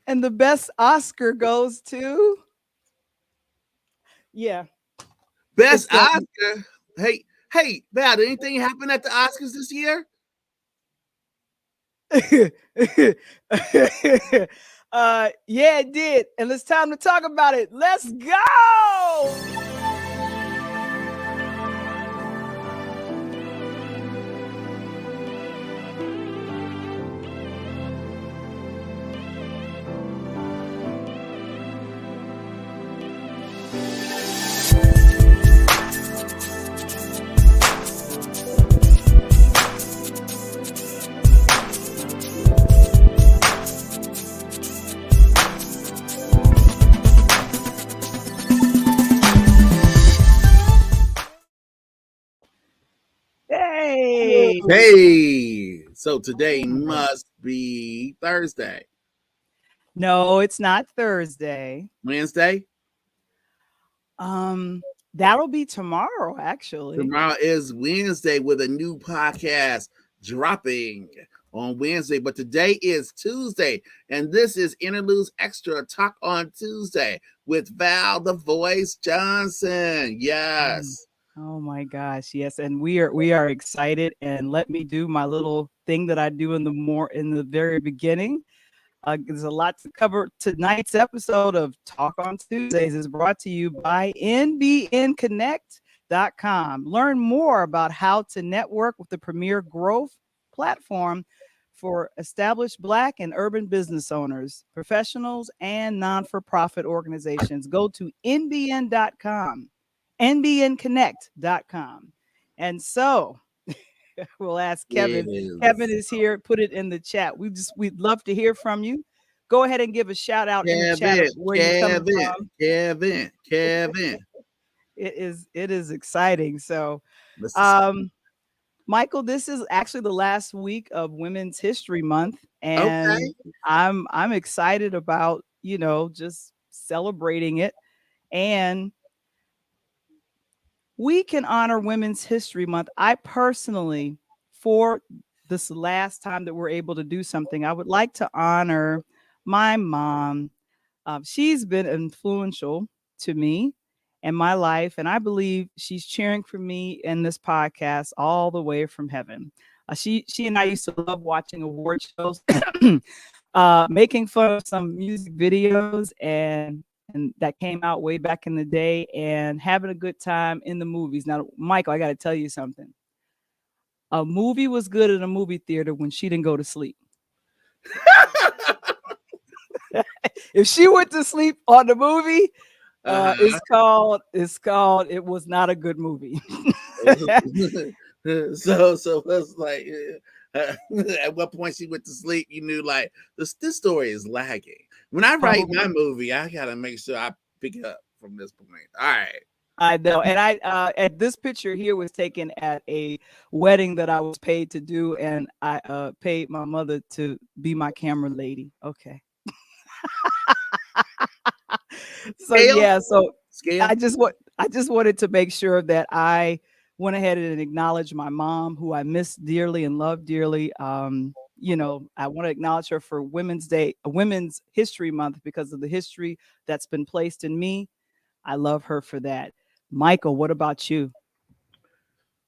And the best Oscar goes to, yeah, Best it's that. Oscar. Hey, Val, did anything happen at the Oscars this year? Yeah, it did. And it's time to talk about it. Let's go. Hey. Hey, so today must be Thursday, No, it's not Thursday. Wednesday. That'll be tomorrow, actually. Tomorrow is Wednesday with a new podcast dropping on Wednesday, but today is Tuesday, and this is Interludes Extra Talk on Tuesday with Val the Voice Johnson. Mm. Yes. Oh my gosh, yes, and we are excited. And let me do my little thing that I do in the very beginning. There's a lot to cover. Tonight's episode of Talk on Tuesdays is brought to you by nbnconnect.com. Learn more about how to network with the premier growth platform for established Black and urban business owners, professionals, and non-for-profit organizations. Go to nbn.com, nbnconnect.com. And so we'll ask Kevin. Kevin Yes. is here. Put it in the chat. We'd love to hear from you. Go ahead and give a shout out in the chat of Kevin, where you're coming Kevin, from. Kevin. It is exciting. So, Let's just, um, Michael, this is actually the last week of Women's History Month, and okay. I'm excited about just celebrating it. And we can honor Women's History Month. I personally, for this last time that we're able to do something, I would like to honor my mom. She's been influential to me and my life, and I believe she's cheering for me in this podcast all the way from heaven. She and I used to love watching award shows, making fun of some music videos and that came out way back in the day, and having a good time in the movies. Now, Michael, I got to tell you something. A movie was good at a movie theater when she didn't go to sleep. If she went to sleep on the movie, Uh-huh. it's called it was not a good movie. So it's like at what point she went to sleep, you knew like this story is lagging. When I write Oh, my movie, I gotta make sure I pick it up from this point. All right. I know. And at this picture here was taken at a wedding that I was paid to do, and I paid my mother to be my camera lady. Okay. So Scale? yeah, so Scale? I just wanted to make sure that I went ahead and acknowledged my mom, who I miss dearly and love dearly. I want to acknowledge her for Women's Day, Women's History Month, because of the history that's been placed in me. I love her for that. Michael, what about you?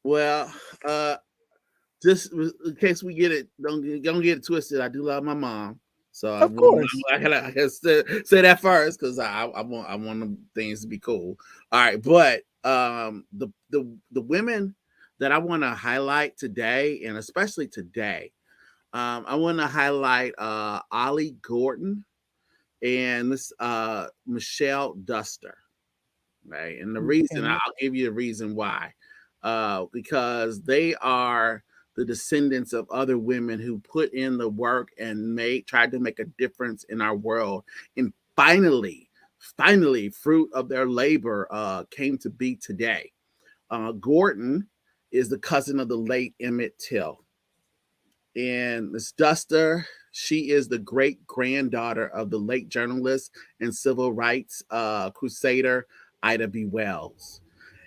Well, uh just in case we get it, don't get it twisted. I do love my mom, so Of course. I gotta say that first because I want the things to be cool. All right, but the women that I want to highlight today, and especially today, I want to highlight Ollie Gordon and this Michelle Duster, right? And the reason Okay. I'll give you the reason why, because they are the descendants of other women who put in the work and tried to make a difference in our world, and finally, fruit of their labor came to be today. Gordon is the cousin of the late Emmett Till, and Miss Duster, she is the great granddaughter of the late journalist and civil rights crusader Ida B. Wells.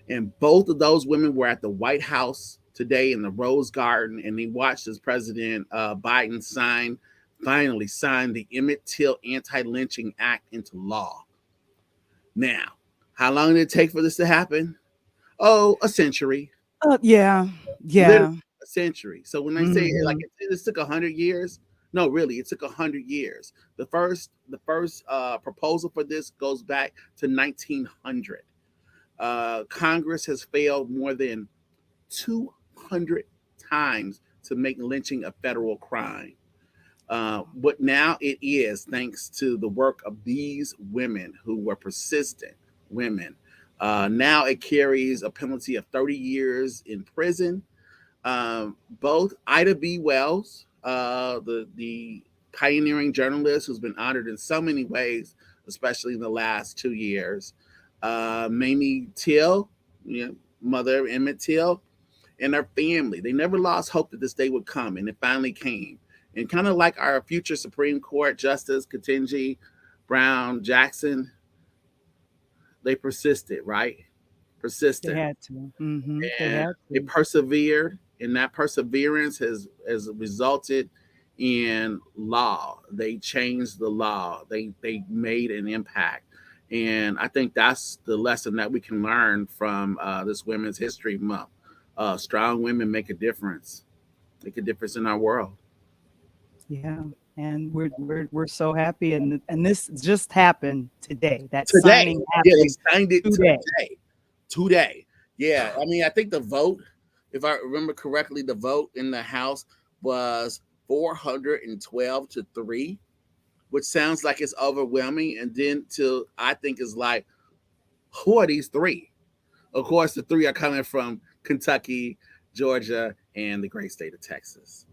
And both of those women were at the White House today in the Rose Garden, and they watched as President Biden signed finally signed the Emmett Till Anti-Lynching Act into law. Now, how long did it take for this to happen? Oh, a century. Yeah, Literally yeah. a century. So when I say like Hmm. this took 100 years, no, really, it took 100 years. The first proposal for this goes back to 1900. Congress has failed more than 200 times to make lynching a federal crime. But now it is, thanks to the work of these women who were persistent women. Now it carries a penalty of 30 years in prison. Both Ida B. Wells, the pioneering journalist who's been honored in so many ways, especially in the last 2 years, Mamie Till, you know, mother of Emmett Till, and their family. They never lost hope that this day would come, and it finally came. And kind of like our future Supreme Court Justice Ketanji Brown Jackson, they persisted, right? They Persistent. had to. They And had they to. persevered, and that perseverance has resulted in law. They changed the law. They made an impact, and I think that's the lesson that we can learn from this Women's History Month. Strong women make a difference in our world. Yeah, and we're so happy, and this just happened today. That Today, signing yeah, they happened signed it today. today. Yeah, I mean, I think the vote, if I remember correctly, the vote in the House was 412-3, which sounds like it's overwhelming. And then to I think is like, who are these three? Of course, the three are coming from Kentucky, Georgia, and the great state of Texas.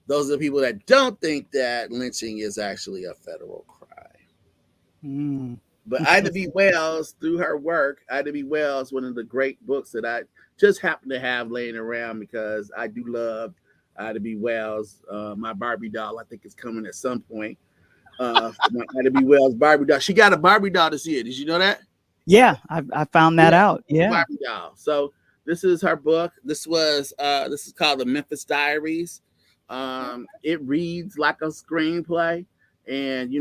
Those are the people that don't think that lynching is actually a federal crime. Mm. But Ida B. Wells, through her work, Ida B. Wells, one of the great books that I just happen to have laying around because I do love Ida B. Wells. My Barbie doll, I think, is coming at some point. My Ida B. Wells Barbie doll. She got a Barbie doll this year. Did you know that? Yeah, I found that Yeah, out. Yeah. Barbie doll. So this is her book. This is called the Memphis Diaries. It reads like a screenplay, and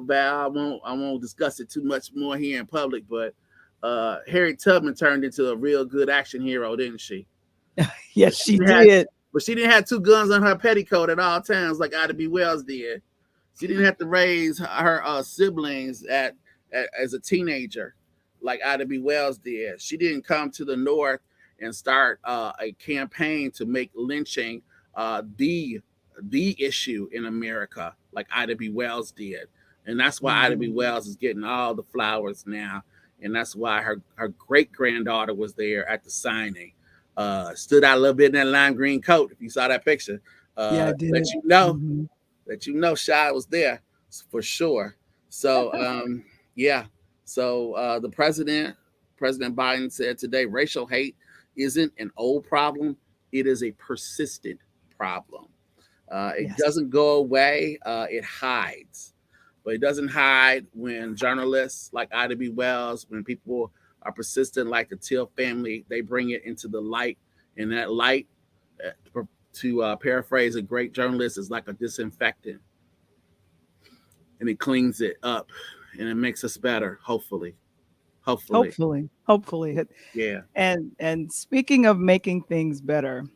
Val, I won't discuss it too much more here in public, but Harriet Tubman turned into a real good action hero, didn't she? Yes, But she she didn't have, did. but she didn't have two guns on her petticoat at all times like Ida B. Wells did. She didn't have to raise her siblings as a teenager like Ida B. Wells did. She didn't come to the North and start a campaign to make lynching the issue in America like Ida B. Wells did. And that's why Ida B. Mhm. Wells is getting all the flowers now. And that's why her great granddaughter was there at the signing. Stood out a little bit in that lime green coat. If you saw that picture, Yeah, I did. let you know Mhm. Shy was there for sure. So yeah. So President Biden said today, racial hate isn't an old problem; it is a persistent problem. It Yes. doesn't go away; it hides. But it doesn't hide when journalists like Ida B. Wells, when people are persistent like the Till family, they bring it into the light, and that light, to paraphrase a great journalist, is like a disinfectant, and it cleans it up, and it makes us better. Hopefully, Hopefully. yeah. And speaking of making things better,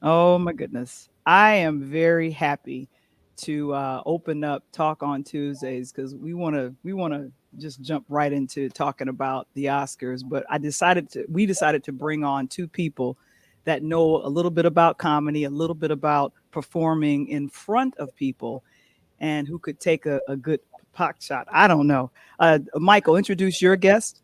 oh my goodness, I am very happy to open up Talk on Tuesdays because we want to just jump right into talking about the Oscars. But we decided to bring on two people that know a little bit about comedy, a little bit about performing in front of people, and who could take a good pot shot. I don't know. Michael, introduce your guest.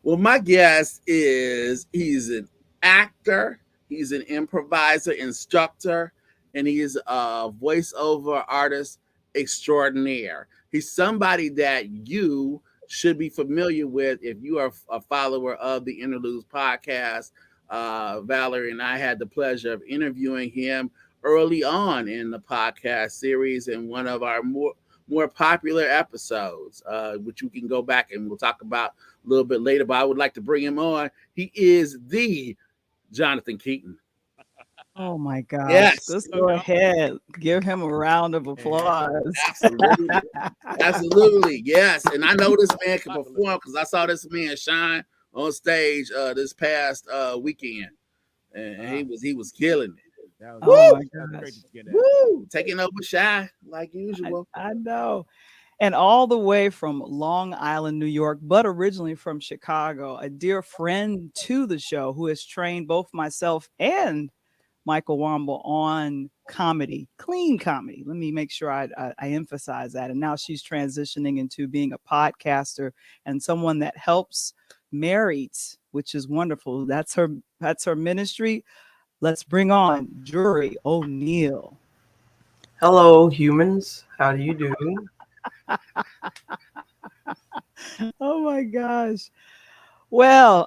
Well, my guess is he's an actor, he's an improviser, instructor, and he's a voiceover artist extraordinaire. He's somebody that you should be familiar with if you are a follower of the Interludes podcast. Valarie and I had the pleasure of interviewing him early on in the podcast series in one of our more popular episodes, which you can go back and we'll talk about a little bit later. But I would like to bring him on. He is the Jonathan Keaton. Oh my gosh. Yes. Let's go ahead. Give him a round of applause. Absolutely. Absolutely. Yes. And I know this man can perform because I saw this man shine on stage this past weekend. And he was killing it. Oh my Woo! gosh. Woo! Taking over Shy like usual. I know. And all the way from Long Island, New York, but originally from Chicago, a dear friend to the show who has trained both myself and Michael Wamble on comedy, clean comedy. Let me make sure I emphasize that. And now she's transitioning into being a podcaster and someone that helps marrieds, which is wonderful. That's her ministry. Let's bring on Jori O'Neale. Hello, humans. How do you do? Oh my gosh. Well,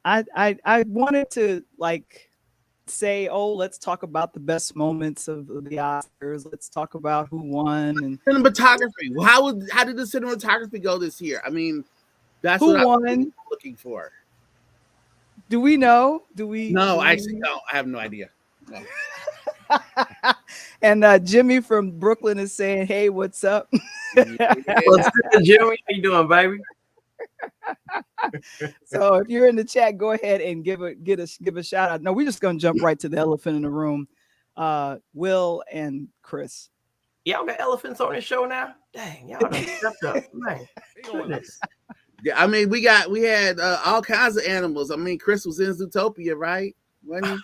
I wanted to like say, oh, let's talk about the best moments of the Oscars. Let's talk about who won and Cinematography. How did the cinematography go this year? I mean, that's who what won. I'm looking for. Do we know? Do we? No, do I actually don't. I have no idea. No. And Jimmy from Brooklyn is saying, "Hey, what's up?" What's good, Jimmy? How you doing, baby? So if you're in the chat, go ahead and give a shout out. No, we're just gonna jump right to the elephant in the room. Will and Chris. Y'all got elephants on this show now? Dang, y'all done stepped up. Man, goodness. Yeah, I mean, we had all kinds of animals. I mean, Chris was in Zootopia, right? Wasn't he?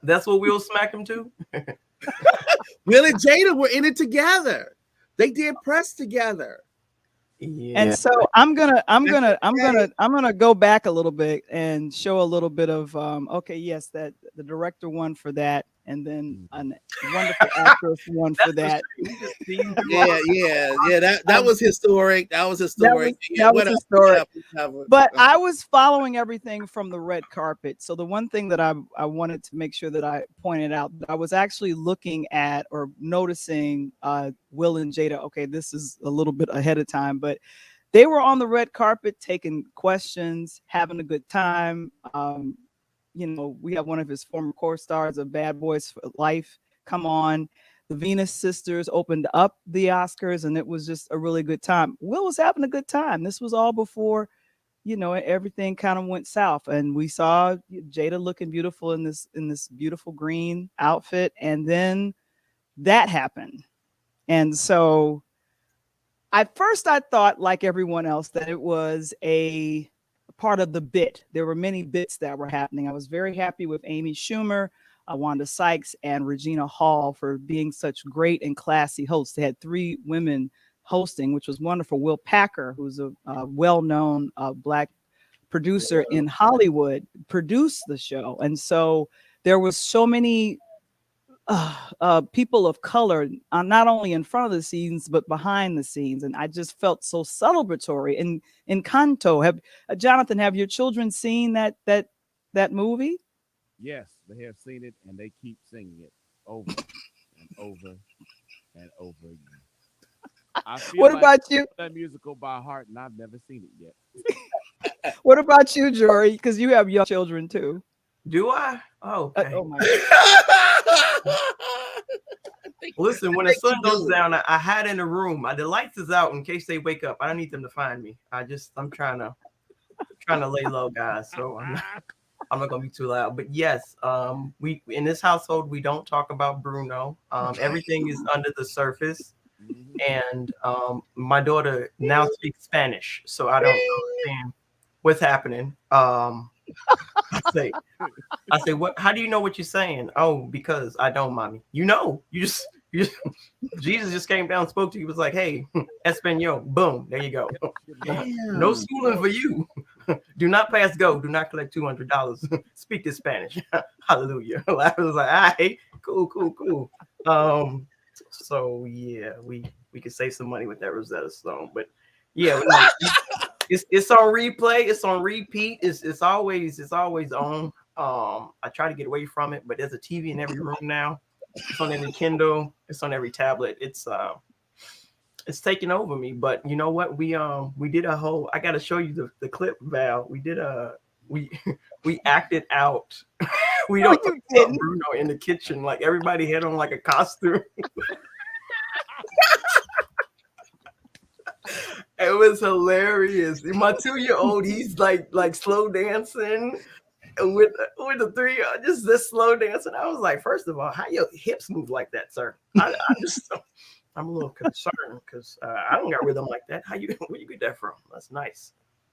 That's what we'll smack him to? Will and Jada were in it together. They did press together. Yeah. And so I'm gonna go back a little bit and show a little bit of okay, yes, that the director won for that, and then a wonderful actress won for that. Yeah. That was historic. That was historic. That was historic. But I was following everything from the red carpet. So the one thing that I wanted to make sure that I pointed out, I was actually looking at or noticing Will and Jada. Okay, this is a little bit ahead of time, but they were on the red carpet taking questions, having a good time. You know, we have one of his former co-stars of Bad Boys for Life come on. The Venus sisters opened up the Oscars, and it was just a really good time. Will was having a good time. This was all before, you know, everything kind of went south, and we saw Jada looking beautiful in this beautiful green outfit, and then that happened. And so at first I thought, like everyone else, that it was a part of the bit. There were many bits that were happening. I was very happy with Amy Schumer, Wanda Sykes, and Regina Hall for being such great and classy hosts. They had 3 women hosting, which was wonderful. Will Packer, who's a well-known Black producer in Hollywood, produced the show. And so there was so many people of color, not only in front of the scenes but behind the scenes, and I just felt so celebratory. And Encanto, Jonathan, have your children seen that movie? Yes, they have seen it, and they keep singing it over and over and over again. I feel What like about you? that musical by heart, and I've never seen it yet. What about you, Jori? Because you have young children too. Do I? Oh, okay. Oh my God. Listen, when the sun goes down, I hide in the room. The lights is out in case they wake up. I don't need them to find me. I'm trying to lay low, guys. So I'm not gonna be too loud. But yes, we in this household we don't talk about Bruno. Everything is under the surface. And my daughter now speaks Spanish, so I don't understand what's happening. I say, what? How do you know what you're saying? Oh, because I don't, mommy. You know, you just Jesus just came down, spoke to you, was like, hey, Espanol, boom, there you go. No schooling for you. Do not pass go. Do not collect $200. Speak this Spanish. Hallelujah. I was like, all right, cool. So yeah, we could save some money with that Rosetta Stone, but yeah, it's on replay, it's on repeat, it's always on. I try to get away from it, but there's a TV in every room now. It's on every Kindle, it's on every tablet. It's taking over me. But you know what? We did a whole. I got to show you the clip, Val. We did we acted out we No, don't you talk about didn't. Bruno in the kitchen. Like everybody had on like a costume. It was hilarious. My 2-year-old, he's like slow dancing with the three, just this slow dancing. I was like, first of all, how your hips move like that, sir? I'm a little concerned because I don't got rhythm like that. Where you get that from? That's nice.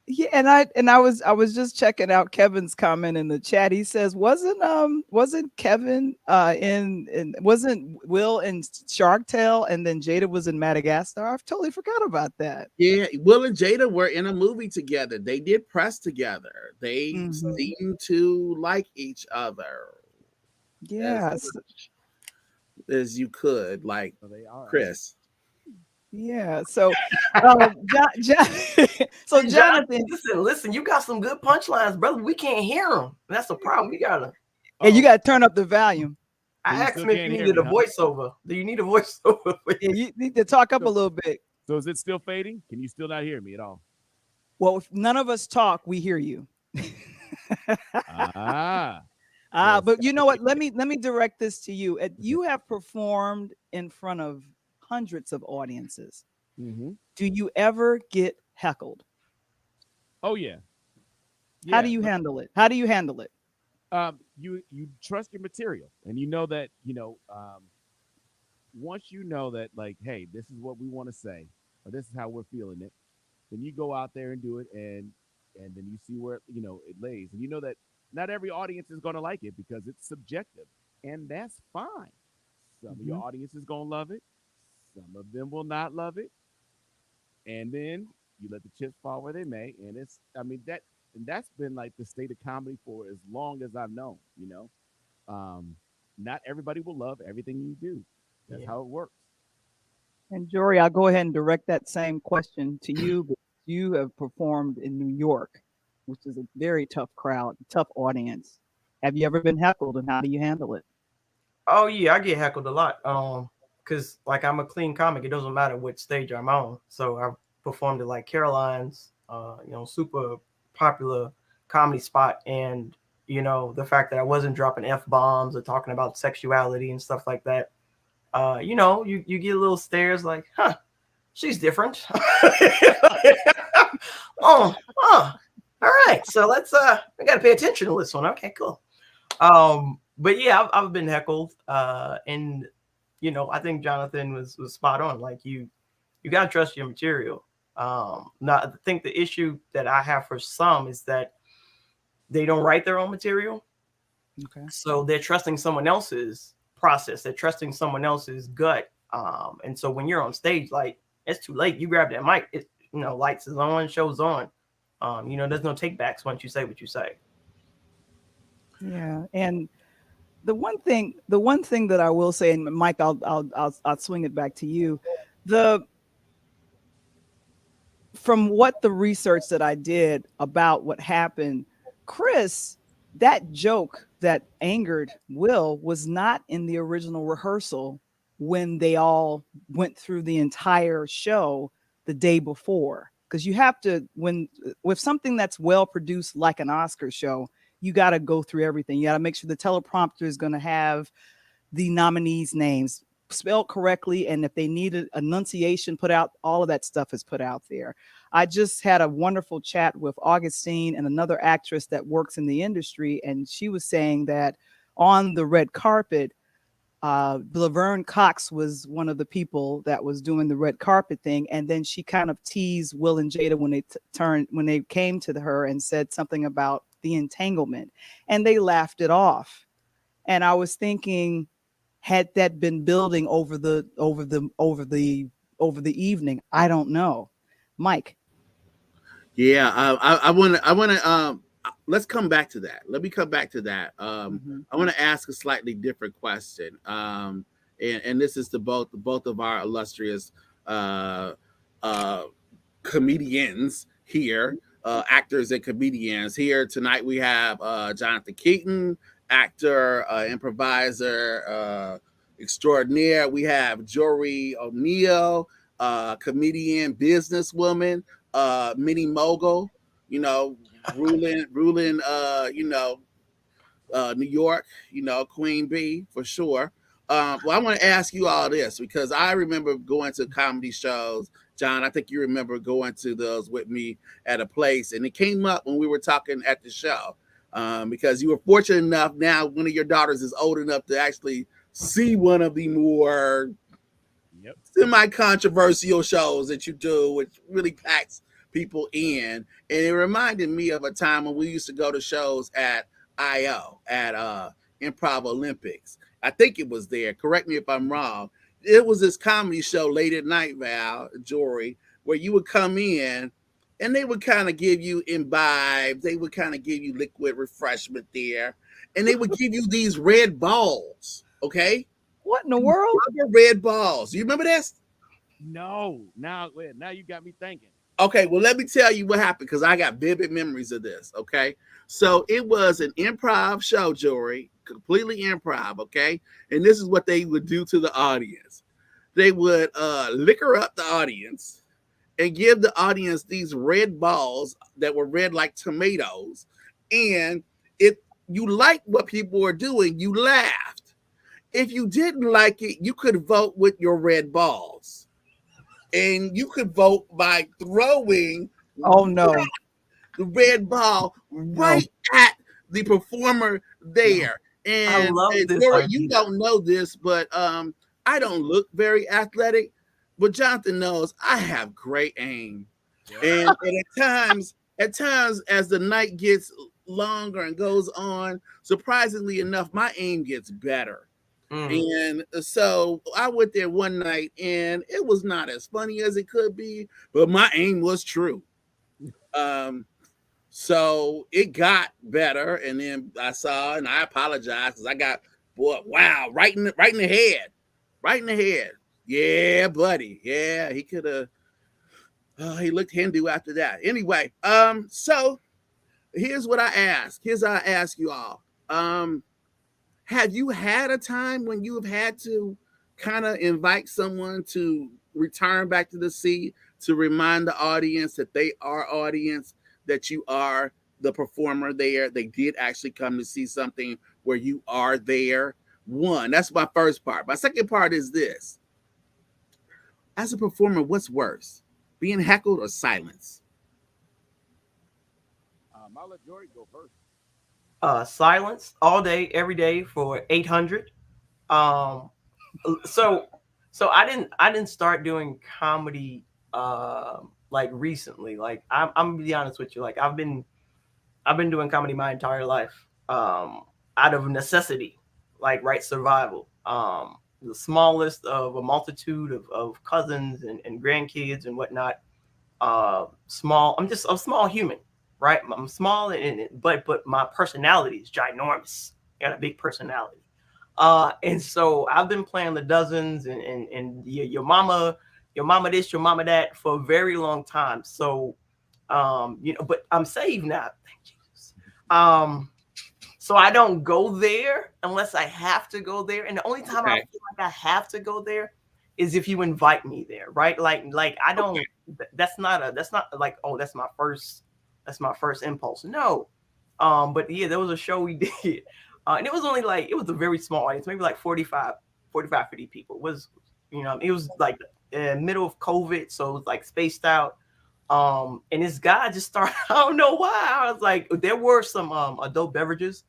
Yeah, and I was just checking out Kevin's comment in the chat. He says, wasn't Kevin wasn't Will in Shark Tale, and then Jada was in Madagascar? I've totally forgot about that. Yeah, Will and Jada were in a movie together. They did press together. They seemed to like each other Yes. as you could, like So they are. Chris. Yeah. So, so Jonathan, listen, you got some good punchlines, brother. We can't hear them. That's the problem. We gotta. and you got to turn up the volume. I you asked still him if can't you hear needed a me, huh? voiceover. Do you need a voiceover? Yeah, you need to talk up a little bit. So is it still fading? Can you still not hear me at all? Well, if none of us talk, we hear you. Ah. But you know what? Let me direct this to you. You have performed in front of hundreds of audiences. Mm-hmm. Do you ever get heckled? Oh yeah. How do you handle it? How do you handle it? You trust your material, and you know that once you know that, like, hey, this is what we want to say, or this is how we're feeling it, then you go out there and do it, and then you see where it lays, and you know that not every audience is going to like it because it's subjective, and that's fine. Some of your audience is going to love it, some of them will not love it, and then you let the chips fall where they may, and that's been like the state of comedy for as long as I've known. Not everybody will love everything you do. That's how it works. And Jori, I'll go ahead and direct that same question to you. But you have performed in New York, which is a very tough crowd, tough audience. Have you ever been heckled, and how do you handle it? Oh yeah, I get heckled a lot. Because like I'm a clean comic. It doesn't matter which stage I'm on. So I performed at like Caroline's, super popular comedy spot, and the fact that I wasn't dropping F-bombs or talking about sexuality and stuff like that. You get little stares like, huh, she's different. All right. So let's we gotta pay attention to this one. Okay, cool. But yeah, I've been heckled. And I think Jonathan was spot on. Like you gotta trust your material. Now I think the issue that I have for some is that they don't write their own material. Okay. So they're trusting someone else's process. They're trusting someone else's gut. And so when you're on stage, like it's too late. You grab that mic, it lights is on, show's on. There's no take backs once you say what you say. Yeah. And the one thing that I will say, and Mike, I'll swing it back to you. From what the research that I did about what happened, Chris, that joke that angered Will was not in the original rehearsal when they all went through the entire show the day before. Because you have to, with something that's well produced like an Oscar show, you got to go through everything. You got to make sure the teleprompter is going to have the nominees' names spelled correctly, and if they need an enunciation put out, all of that stuff is put out there. I just had a wonderful chat with Augustine and another actress that works in the industry, and she was saying that on the red carpet, Laverne Cox was one of the people that was doing the red carpet thing, and then she kind of teased Will and Jada when they came to her and said something about the entanglement, and they laughed it off. And I was thinking, had that been building over the evening? I don't know. Mike. Yeah, I want to let's come back to that. Let me come back to that. I want to ask a slightly different question. And this is to both of our illustrious comedians here, actors and comedians here tonight. We have Jonathan Keaton, actor, improviser extraordinaire. We have Jori O'Neale, comedian, businesswoman, mini mogul, ruling, New York, Queen Bee for sure. Well, I want to ask you all this because I remember going to comedy shows. John, I think you remember going to those with me at a place, and it came up when we were talking at the show because you were fortunate enough now one of your daughters is old enough to actually see one of the more Yep. semi-controversial shows that you do, which really packs people in. And it reminded me of a time when we used to go to shows at IO, at Improv Olympics. I think it was there. Correct me if I'm wrong. It was this comedy show late at night, Jori, where you would come in and they would kind of give you imbibe. They would kind of give you liquid refreshment there. And they would give you these red balls, okay? What in the world? Rubber red balls. You remember this? No. Now you got me thinking. Okay, well, let me tell you what happened because I got vivid memories of this. Okay, so it was an improv show, Jori, completely improv. Okay, and this is what they would do to the audience. They would liquor up the audience and give the audience these red balls that were red like tomatoes. And if you liked what people were doing, you laughed. If you didn't like it, you could vote with your red balls. And you could vote by throwing Oh no. the red ball right at the performer there. I love this Laura, idea. you don't know this, but I don't look very athletic, but Jonathan knows I have great aim. And at times as the night gets longer and goes on, surprisingly enough, my aim gets better. And so I went there one night and it was not as funny as it could be, but my aim was true. So it got better, and then I saw and I apologized because I got right in the head. Right in the head. Yeah, buddy. Yeah, he could have he looked Hindu after that. Anyway, so here's what I ask. Here's what I ask you all. Have you had a time when you have had to kind of invite someone to return back to the seat to remind the audience that they are audience, that you are the performer there? They did actually come to see something where you are there. One, that's my first part. My second part is this. As a performer, what's worse? Being heckled or silence? I'll let Jori go first. Silence all day, every day for 800. So I didn't start doing comedy like recently. Like I'm gonna be honest with you. Like I've been doing comedy my entire life out of necessity, like survival. The smallest of a multitude of cousins and grandkids and whatnot. Small. I'm just a small human. Right, I'm small, but my personality is ginormous. I got a big personality, and so I've been playing the dozens and your mama this, your mama that for a very long time. So, but I'm saved now. Thank Jesus. So I don't go there unless I have to go there, and the only time I feel like I have to go there is if you invite me there, right? Like I don't. That's not like, oh, that's my first impulse. No. But yeah, there was a show we did. And it was only it was a very small audience, maybe like 45, 50 people. It was, it was like middle of COVID. So it was like spaced out. And this guy just started, I don't know why. I was like, there were some adult beverages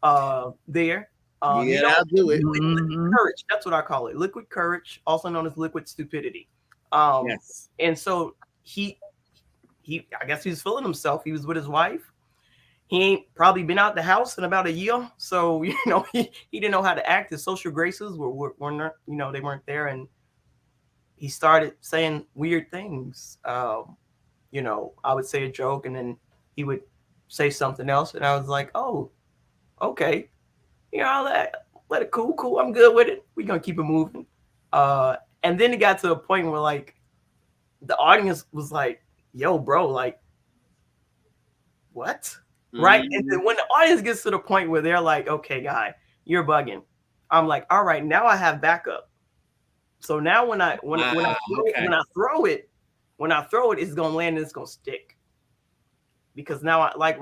there. I'll do it. Liquid courage. That's what I call it. Liquid courage, also known as liquid stupidity. Yes. And so I guess he was feeling himself. He was with his wife. He ain't probably been out the house in about a year. So, he didn't know how to act. His social graces were not, they weren't there. And he started saying weird things. I would say a joke and then he would say something else. And I was like, oh, okay. I'll let it cool. I'm good with it. We're going to keep it moving. And then it got to a point where the audience was like, yo, bro, what? Mm-hmm. Right? And then when the audience gets to the point where they're like, okay, guy, you're bugging. I'm like, all right, now I have backup. So now when I throw it, it's gonna land and it's gonna stick. Because now I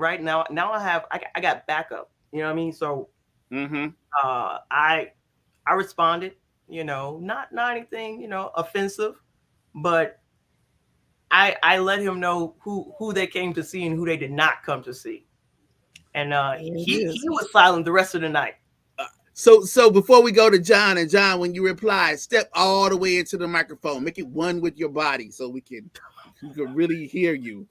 got backup. You know what I mean? So Mm-hmm. I responded, not anything, offensive, but I let him know who they came to see and who they did not come to see. And he was silent the rest of the night. So before we go to John, and John, when you reply, step all the way into the microphone, make it one with your body so we can really hear you.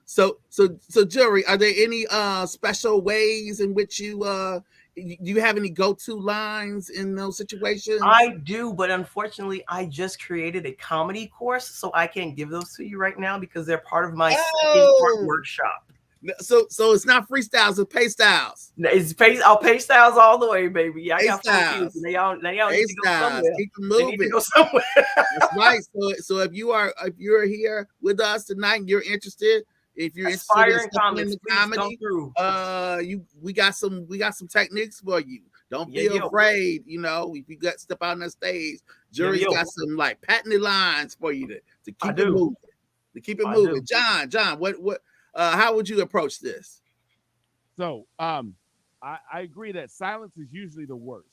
So Jori, are there any special ways in which you do you have any go-to lines in those situations? I do, but unfortunately, I just created a comedy course, so I can't give those to you right now because they're part of my second part workshop. So it's not freestyles, it's pay styles. I'll pay styles all the way, baby. Yeah, I got 4 styles. kids, and they all need to go somewhere. Keep them moving. They need to go somewhere. That's right. So if you're here with us tonight and you're interested, if you're Aspiring interested in comics, comedy, we got some techniques for you. Don't be afraid. You know, if you got step out on the stage, Jori's got some like patented lines for you to keep it moving. To keep it moving. John, what how would you approach this? So I agree that silence is usually the worst,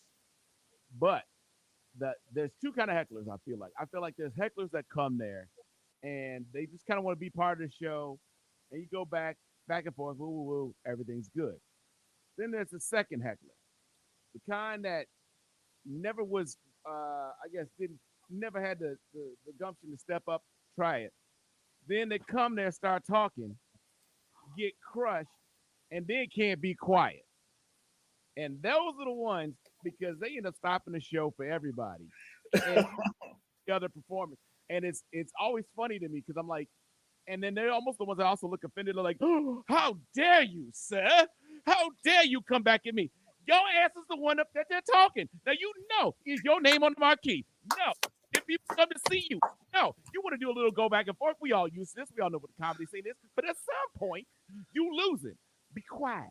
but there's two kind of hecklers. I feel like there's hecklers that come there and they just kind of want to be part of the show, and you go back and forth, woo woo woo, everything's good. Then there's the second heckler, the kind that never was, I guess, never had the gumption to step up, try it. Then they come there, start talking, get crushed, and then can't be quiet. And those are the ones, because they end up stopping the show for everybody. And the other performance. And it's always funny to me because I'm like, and then they're almost the ones that also look offended. They're like, oh, how dare you, sir? How dare you come back at me? Your ass is the one up there they're talking. Now, is your name on the marquee? No. If people come to see you, no. You want to do a little go back and forth. We all use this. We all know what the comedy scene is. But at some point, you lose it. Be quiet.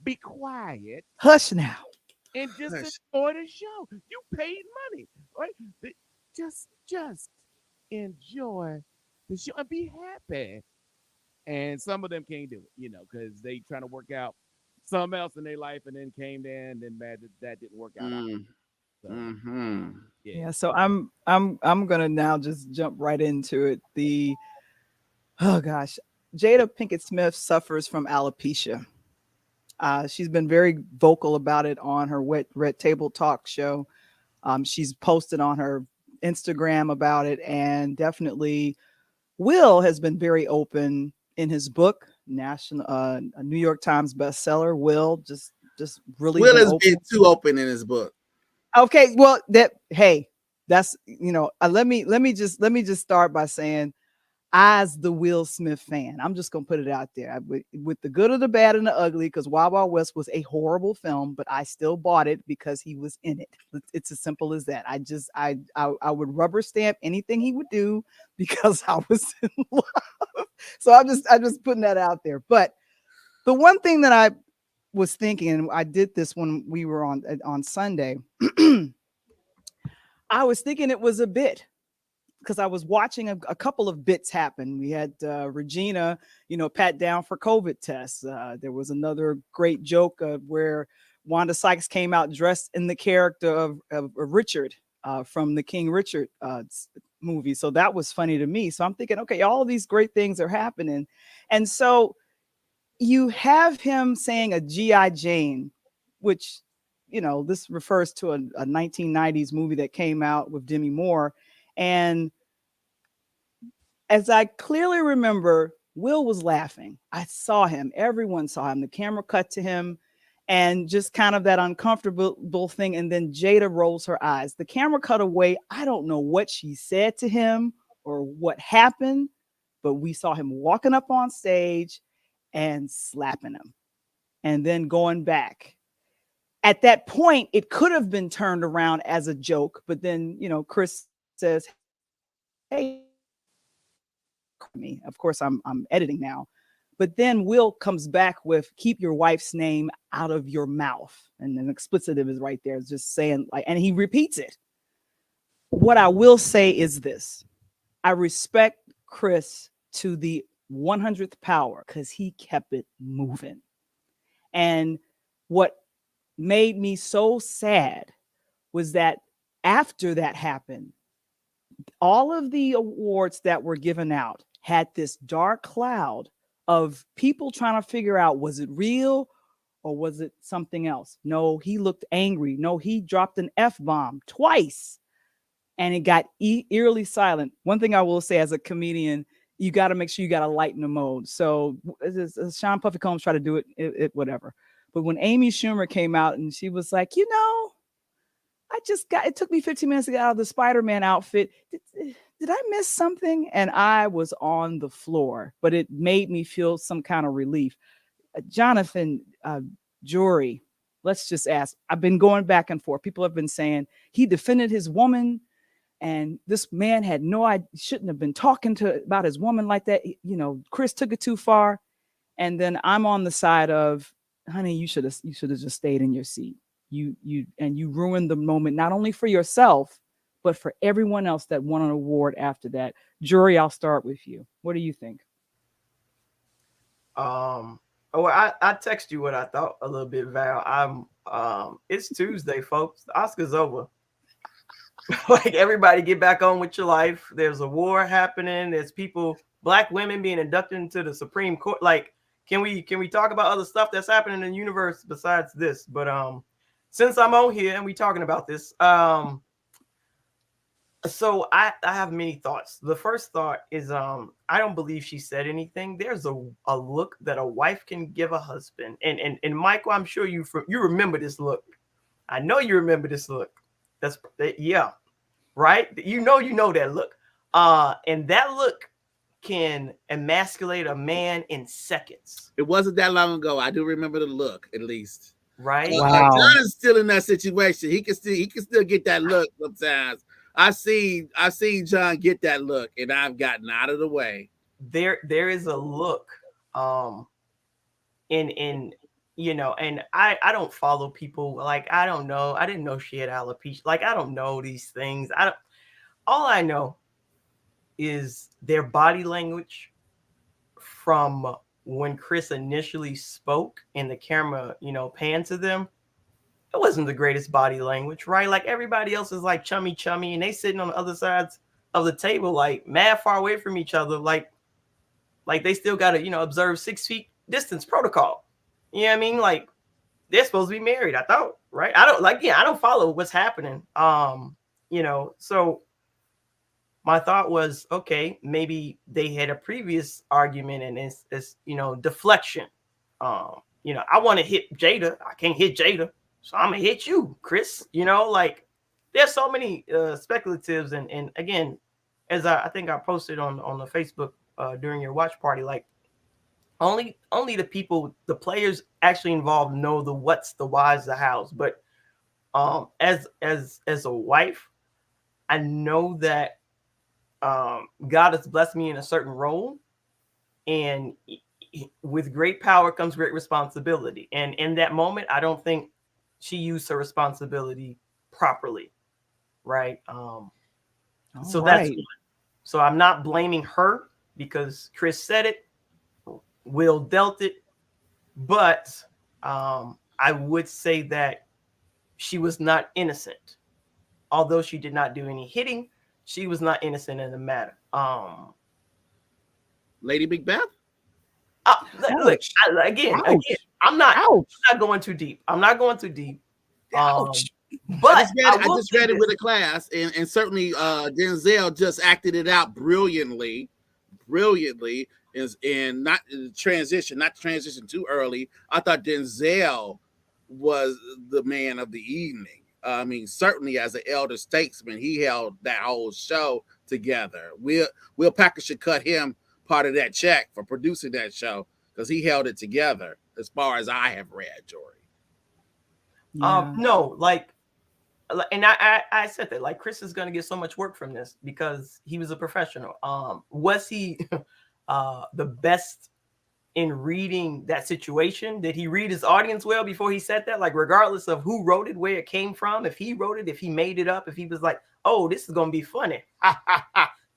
Be quiet. Hush now. And just enjoy the show. You paid money, right? Just enjoy the show and be happy. And some of them can't do it, because they trying to work out something else in their life, and then came there and then that didn't work out. So, yeah. So I'm gonna now just jump right into it. Jada Pinkett Smith suffers from alopecia. She's been very vocal about it on her Red Table Talk show. She's posted on her Instagram about it, and definitely Will has been very open in his book, a New York Times bestseller. Will just really Will has been too open in his book. Okay, well that's let me just start by saying, as the Will Smith fan, I'm just gonna put it out there with the good or the bad and the ugly, because Wild Wild West was a horrible film, but I still bought it because he was in it. It's as simple as that. I would rubber stamp anything he would do because I was in love. So I'm just putting that out there. But the one thing that I was thinking, and I did this when we were on Sunday, I was thinking it was a bit, because I was watching a couple of bits happen. We had Regina, pat down for COVID tests. There was another great joke where Wanda Sykes came out dressed in the character of Richard from the King Richard movie. So that was funny to me. So I'm thinking, okay, all of these great things are happening. And so you have him saying a G.I. Jane, which, this refers to a 1990s movie that came out with Demi Moore. And as I clearly remember, Will was laughing. I saw him. Everyone saw him. The camera cut to him, and just kind of that uncomfortable thing. And then Jada rolls her eyes. The camera cut away. I don't know what she said to him or what happened, but we saw him walking up on stage and slapping him and then going back. At that point, it could have been turned around as a joke, but then, Chris says, hey, me. Of course, I'm editing now. But then Will comes back with, keep your wife's name out of your mouth. And an explicitive is right there. It's just saying, and he repeats it. What I will say is this. I respect Chris to the 100th power because he kept it moving. And what made me so sad was that after that happened, all of the awards that were given out had this dark cloud of people trying to figure out, was it real or was it something else? No, he looked angry. No, he dropped an F-bomb twice and it got eerily silent. One thing I will say as a comedian, you got to make sure you got to lighten the mode. So as Sean Puffy Combs tried to do it, whatever. But when Amy Schumer came out and she was like, it took me 15 minutes to get out of the Spider-Man outfit. Did I miss something? And I was on the floor, but it made me feel some kind of relief. Jonathan, Jori, let's just ask. I've been going back and forth. People have been saying he defended his woman, and this man had no idea, shouldn't have been talking about his woman like that. Chris took it too far. And then I'm on the side of, honey, you should have just stayed in your seat. You ruined the moment, not only for yourself, but for everyone else that won an award after that. Jori, I'll start with you. What do you think? I text you what I thought a little bit, Val. It's Tuesday, folks. The Oscars over. Like, everybody get back on with your life. There's a war happening. There's black women being inducted into the Supreme Court. Like, can we talk about other stuff that's happening in the universe besides this? But since I'm on here and we talking about this, so I have many thoughts. The first thought is I don't believe she said anything. There's a look that a wife can give a husband. And Michael, I'm sure you remember this look. I know you remember this look. Yeah, right? You know that look. And that look can emasculate a man in seconds. It wasn't that long ago. I do remember the look, at least. Right? Wow. John is still in that situation. He can still get that look sometimes. I see John get that look, and I've gotten out of the way. There is a look, and I don't follow people. Like, I don't know. I didn't know she had alopecia. Like, I don't know these things. All I know is their body language from when Chris initially spoke and the camera, panned to them. It wasn't the greatest body language, right? Like, everybody else is like chummy, and they sitting on the other sides of the table, like mad far away from each other, like they still got to, observe 6 feet distance protocol. You know what I mean? Like, they're supposed to be married, I thought, right? I don't follow what's happening. So my thought was, okay, maybe they had a previous argument and it's deflection. I want to hit Jada. I can't hit Jada. So I'm gonna hit you, Chris. Like, there's so many speculatives, and again, as I think I posted on the Facebook during your watch party, like, only the players actually involved know the what's, the why's, the how's. But as a wife, I know that God has blessed me in a certain role, and with great power comes great responsibility. And in that moment, I don't think she used her responsibility properly, right? So that's one. So I'm not blaming her because Chris said it, Will dealt it, but I would say that she was not innocent. Although she did not do any hitting, she was not innocent in the matter. Lady Macbeth? Look, again, I'm not going too deep. I'm not going too deep. But I just read it with a class, and certainly Denzel just acted it out brilliantly, and not to transition too early. I thought Denzel was the man of the evening. I mean, certainly as an elder statesman, he held that whole show together. Will Packer should cut him part of that check for producing that show, because he held it together as far as I have read, Jori. Yeah. No, like, and I said that, like, Chris is going to get so much work from this because he was a professional. Was he the best in reading that situation? Did he read his audience well before he said that? Like, regardless of who wrote it, where it came from, if he wrote it, if he made it up, if he was like, oh, this is going to be funny.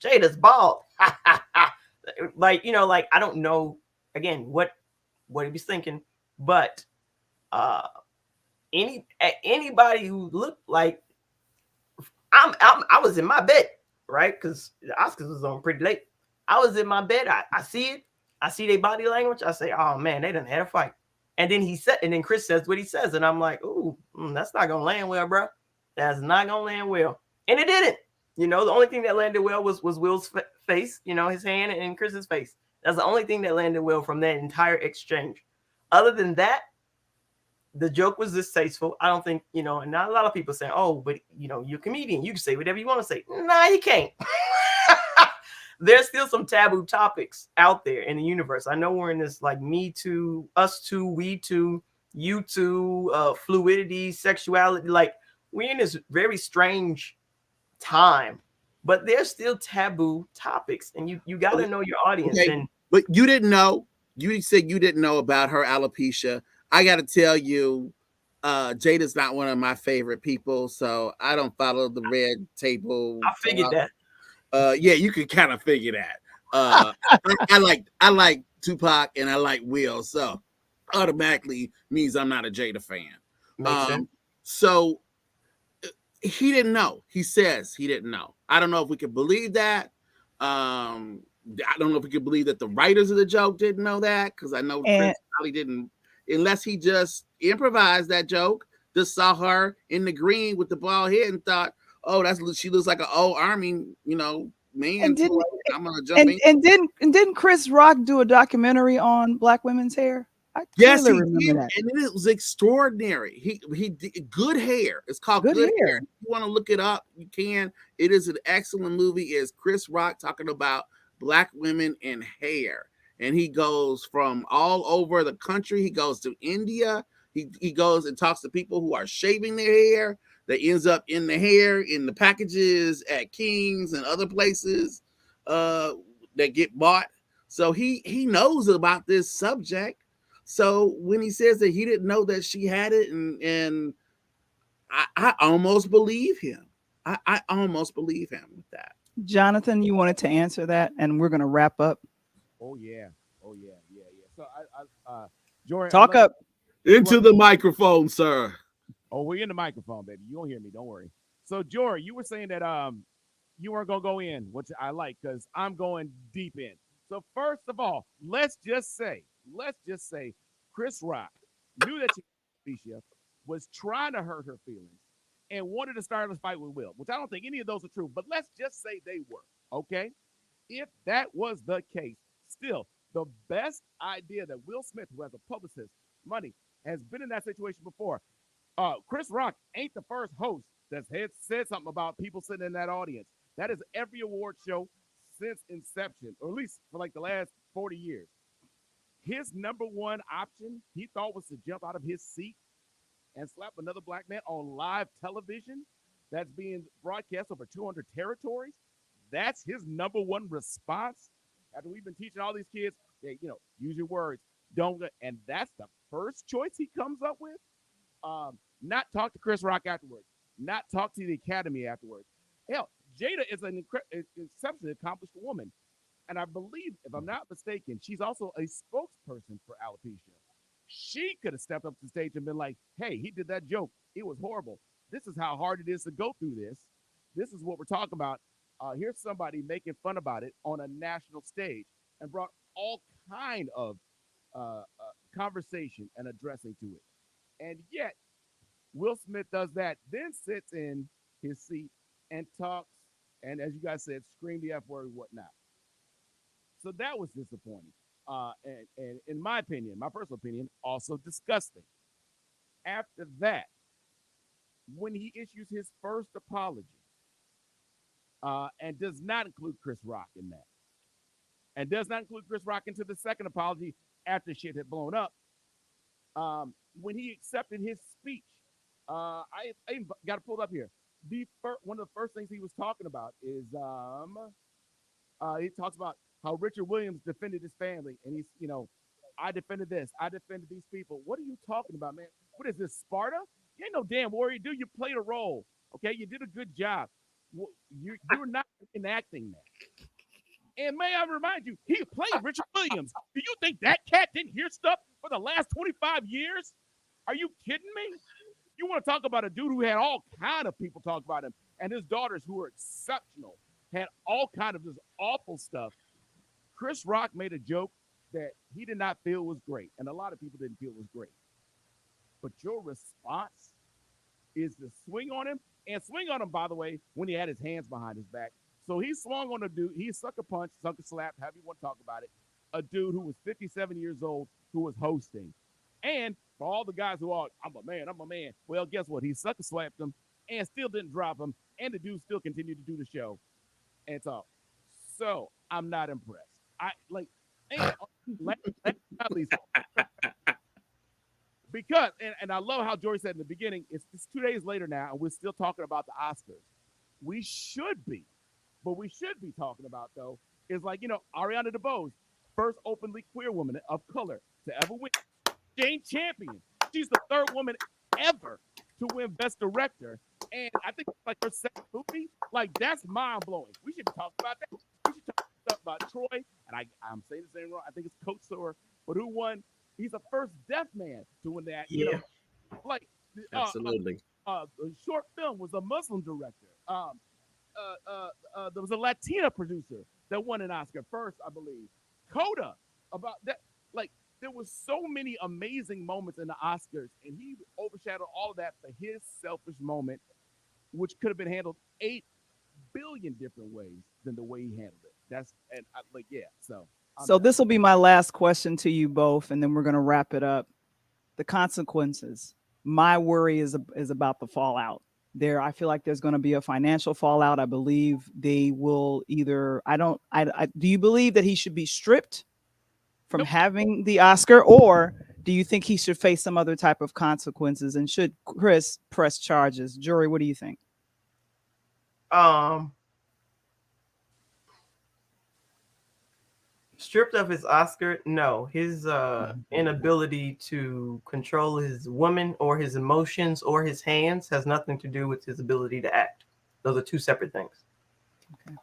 Jada's bald. Like, like, I don't know, again, what he was thinking, but Anybody who looked like I was in my bed, right? Because the Oscars was on pretty late. I was in my bed. I see it. I see their body language. I say, oh man, they done had a fight. And then Chris says what he says, and I'm like, ooh, that's not gonna land well, bro. That's not gonna land well. And it didn't. You know, the only thing that landed well was Will's face, you know, his hand and Chris's face. That's the only thing that landed well from that entire exchange. Other than that, the joke was distasteful. I don't think, you know, and not a lot of people saying, oh, but, you know, you're a comedian. You can say whatever you want to say. Nah, you can't. There's still some taboo topics out there in the universe. I know we're in this like me too, us too, we too, you too, fluidity, sexuality. Like we're in this very strange time, but there's still taboo topics, and you got to know your audience. Okay, and but you didn't know. You said you didn't know about her alopecia. I got to tell you, Jada's not one of my favorite people, so I don't follow the red table. I figured that. Yeah, you can kind of figure that. I like Tupac and I like Will, so automatically means I'm not a Jada fan. Makes sense. So he didn't know. He says he didn't know. I don't know if we can believe that. I don't know if we can believe that the writers of the joke didn't know that, because I know Chris probably didn't, unless he just improvised that joke, just saw her in the green with the bald head and thought, oh, she looks like an old army, you know, man. I'm gonna jump in. And didn't Chris Rock do a documentary on Black women's hair? Yes, he remember did, that. and it was extraordinary. He did good hair. It's called Good Hair. If you want to look it up, you can. It is an excellent movie. It's Chris Rock talking about Black women and hair, and he goes from all over the country. He goes to India. He goes and talks to people who are shaving their hair. That ends up in the hair in the packages at King's and other places that get bought. So he knows about this subject. So when he says that he didn't know that she had it, and I almost believe him. I almost believe him with that. Jonathan, you wanted to answer that, and we're going to wrap up. Oh yeah. So Jori, talk up into the microphone, sir. Oh, we're in the microphone, baby. You don't hear me. Don't worry. So, Jori, you were saying that you weren't gonna go in, which I like, because I'm going deep in. So, first of all, let's just say, Chris Rock knew that Alopecia was trying to hurt her feelings and wanted to start a fight with Will, which I don't think any of those are true. But let's just say they were. Okay, if that was the case, still the best idea that Will Smith, who has a publicist, money, has been in that situation before. Chris Rock ain't the first host that's said something about people sitting in that audience. That is every award show since inception, or at least for like the last 40 years. His number one option, he thought, was to jump out of his seat and slap another Black man on live television that's being broadcast over 200 territories. That's his number one response. After we've been teaching all these kids, hey, you know, use your words, don't, and that's the first choice he comes up with. Not talk to Chris Rock afterwards, not talk to the Academy afterwards. Hell, Jada is an exceptionally accomplished woman. And I believe, if I'm not mistaken, she's also a spokesperson for alopecia. She could have stepped up to the stage and been like, hey, he did that joke. It was horrible. This is how hard it is to go through this. This is what we're talking about. Here's somebody making fun about it on a national stage, and brought all kind of conversation and addressing to it. And yet, Will Smith does that, then sits in his seat and talks, and as you guys said, scream the F word and whatnot. So that was disappointing. And in my opinion, my personal opinion, also disgusting. After that, when he issues his first apology, and does not include Chris Rock in that, and does not include Chris Rock into the second apology after shit had blown up, when he accepted his speech, I got to pull it up here. One of the first things he was talking about is he talks about how Richard Williams defended his family, and he's, you know, I defended this, I defended these people. What are you talking about, man? What is this, Sparta? You ain't no damn warrior, dude. You played a role, okay? You did a good job. You're not enacting that. And may I remind you, he played Richard Williams. Do you think that cat didn't hear stuff for the last 25 years? Are you kidding me? You want to talk about a dude who had all kind of people talk about him, and his daughters, who were exceptional, had all kind of this awful stuff. Chris Rock made a joke that he did not feel was great, and a lot of people didn't feel was great. But your response is to swing on him, and swing on him, by the way, when he had his hands behind his back. So he swung on a dude. He sucker punched, sucker slapped, however you want to talk about it, a dude who was 57 years old who was hosting. And for all the guys who are, I'm a man. Well, guess what? He sucker slapped him and still didn't drop him, and the dude still continued to do the show and talk. So I'm not impressed. I like, and because, and I love how Jori said in the beginning, it's 2 days later now, and we're still talking about the Oscars. We should be, but we should be talking about, though, is like, Ariana DeBose, first openly queer woman of color to ever win. Jane Champion, she's the third woman ever to win Best Director, and I think it's like her second movie. Like, that's mind blowing. We should talk about that. We should talk about Troy, and I'm saying this name wrong. I think it's Coach Soar, but who won? He's the first deaf man to win that. Yeah, like Absolutely. The short film was a Muslim director. There was a Latina producer that won an Oscar first, I believe. Coda, about that. Like, there was so many amazing moments in the Oscars, and he overshadowed all of that for his selfish moment, which could have been handled 8 billion different ways than the way he handled it. So this will be my last question to you both, and then we're going to wrap it up. The consequences. My worry is about the fallout. I feel like there's going to be a financial fallout. I believe they will either. Do you believe that he should be stripped from having the Oscar, or do you think he should face some other type of consequences? And should Chris press charges? Jori, what do you think? Stripped of his Oscar, no. His inability to control his woman or his emotions or his hands has nothing to do with his ability to act. Those are two separate things. Okay.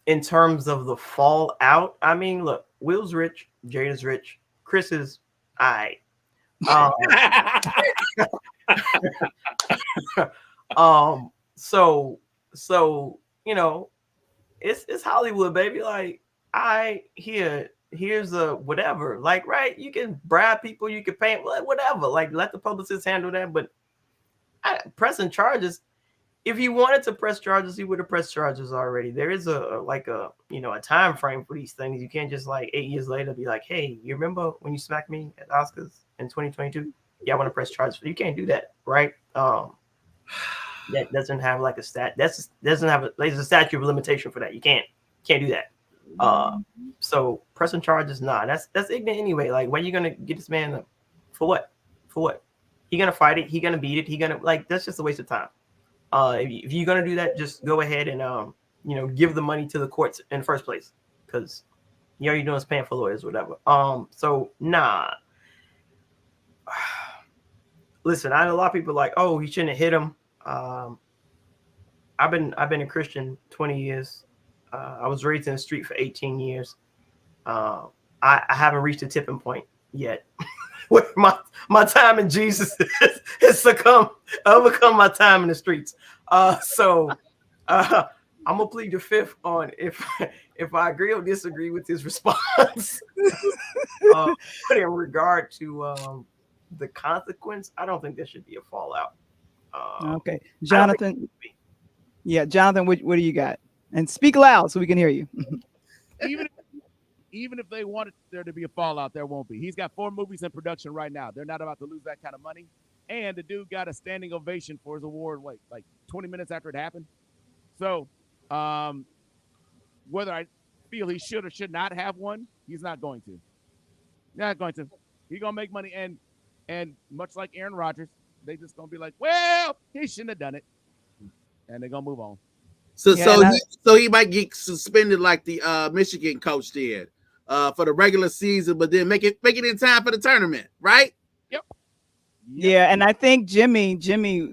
In terms of the fallout, I mean, look, Will's rich, Jada's rich, Chris is I. So it's Hollywood, baby. Like, here's a whatever. Like, right, you can bribe people, you can pay whatever. Like, let the publicists handle that. But pressing charges, if he wanted to press charges, he would have pressed charges already. There is a time frame for these things. You can't just, like, 8 years later be like, hey, you remember when you smacked me at Oscars in 2022? Yeah, I want to press charges. You can't do that, right? That doesn't have like a stat. There's a statute of limitation for that. You can't do that. So pressing charges, nah, that's ignorant anyway. Like, when are you gonna get this man for what? He gonna fight it? He gonna beat it? That's just a waste of time. If you're gonna do that, just go ahead and give the money to the courts in the first place, because all you're doing is paying for lawyers, whatever. So nah. Listen, I know a lot of people like, oh, he shouldn't have hit him. I've been a Christian 20 years. I was raised in the street for 18 years. I haven't reached a tipping point yet. Where my time in Jesus has overcome my time in the streets. So I'm gonna plead the fifth on if I agree or disagree with his response. But in regard to the consequence, I don't think there should be a fallout. Okay, Jonathan. Yeah, Jonathan, what do you got? And speak loud so we can hear you. Even if they wanted there to be a fallout, there won't be. He's got 4 movies in production right now. They're not about to lose that kind of money. And the dude got a standing ovation for his award, like 20 minutes after it happened. So, whether I feel he should or should not have one, he's not going to. Not going to. He's gonna make money, and much like Aaron Rodgers, they just gonna be like, well, he shouldn't have done it, and they're gonna move on. So he might get suspended like the Michigan coach did for the regular season, but then make it in time for the tournament, right? Yep. Yeah, and I think Jimmy,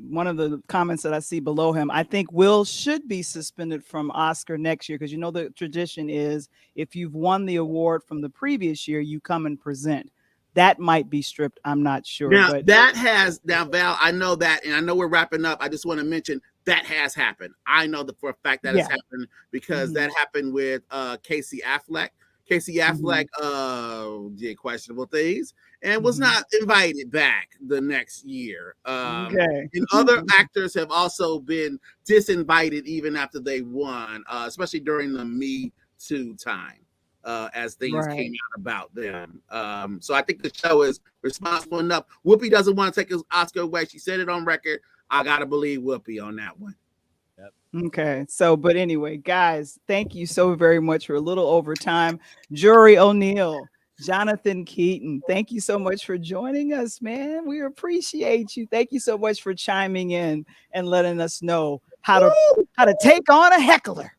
one of the comments that I see below him, I think Will should be suspended from Oscar next year, because the tradition is if you've won the award from the previous year, you come and present. that might be stripped. I'm not sure. Now But Val, I know that, and I know we're wrapping up. I just want to mention that has happened. I know that for a fact that has happened because that happened with Casey Affleck. Casey Affleck did questionable things and was not invited back the next year. And other actors have also been disinvited even after they won, especially during the Me Too time. As things came out about them. So I think the show is responsible enough. Whoopi doesn't want to take his Oscar away. She said it on record. I got to believe Whoopi on that one. Okay. So, but anyway, guys, thank you so very much for a little overtime. Jori O'Neale, Jonathan Keaton, thank you so much for joining us, man. We appreciate you. Thank you so much for chiming in and letting us know how to take on a heckler.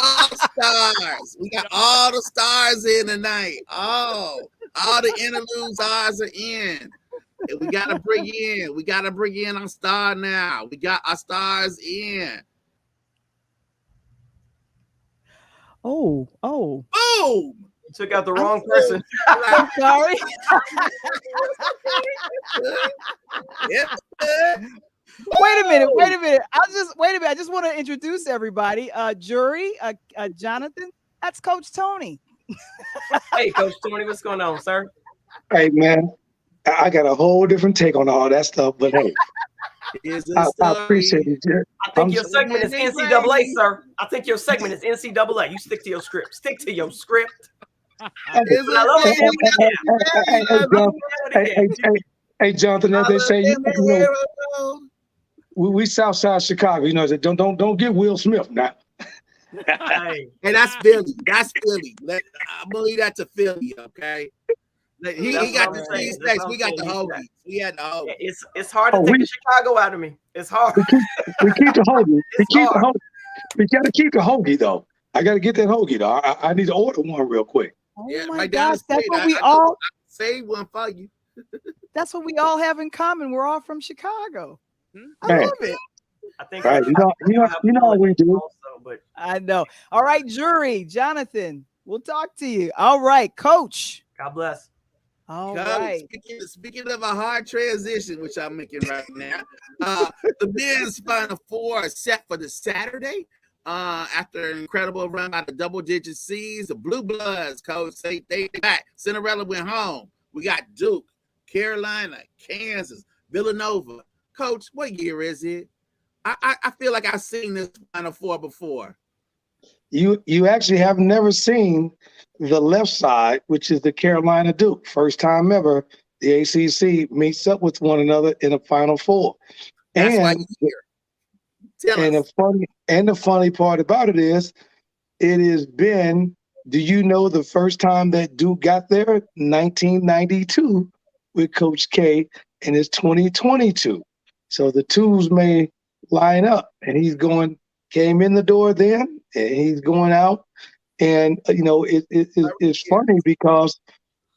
All stars. We got all the stars in tonight. All the interludes stars are in. And we gotta bring in our star now. We got our stars in. Oh. Boom! You took out the wrong person. I'm sorry. Wait a minute. I just want to introduce everybody. Jori, Jonathan, that's Coach Tony. Hey, Coach Tony, what's going on, sir? Hey, man, I got a whole different take on all that stuff, but hey, I appreciate it. I think your segment is NCAA, sir. I think your segment is NCAA. You stick to your script. Stick to your script. Hey, Jonathan, as they say, we Southside Chicago. You know, don't get Will Smith now. Hey, that's Philly. That's Philly. I believe that's a Philly. Okay. He got the cheesesteaks. We got the hoagies. We had the hoagies. It's hard to take the Chicago out of me. It's hard. We keep the hoagie. We got to keep the hoagie though. I got to get that hoagie though. I need to order one real quick. Oh my gosh, that's what we all save one for you. That's what we all have in common. We're all from Chicago. I love it. I think right. You know how we do. Also, but I know. All right, Jori, Jonathan, we'll talk to you. All right, Coach. God bless. All right. Speaking of a hard transition, which I'm making right now, the men's Final Four are set for the Saturday. After an incredible run by the double-digit seeds, the Blue Bloods, Coach, they back. Cinderella went home. We got Duke, Carolina, Kansas, Villanova. Coach, what year is it? I feel like I've seen this Final Four before. You actually have never seen the left side, which is the Carolina Duke. First time ever, the ACC meets up with one another in a Final Four. That's why you're here. The funny part about it is, it has been. Do you know the first time that Duke got there? 1992 with Coach K, and it's 2022. So the twos may line up, and came in the door then, and he's going out. And, you know, it's funny because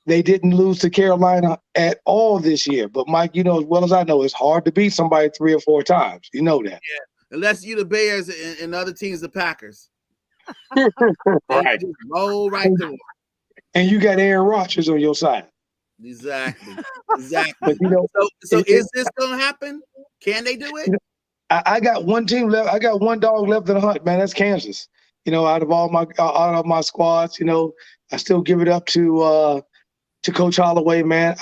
they didn't lose to Carolina at all this year. But, Mike, you know as well as I know, it's hard to beat somebody 3 or 4 times. You know that. Yeah, unless you the Bears and other teams the Packers. Right. Roll right through. And you got Aaron Rodgers on your side. Exactly. But, you know, so is this going to happen? Can they do it? I got one team left. I got one dog left in the hunt, man. That's Kansas. You know, out of my squads, you know, I still give it up to Coach Holloway, man.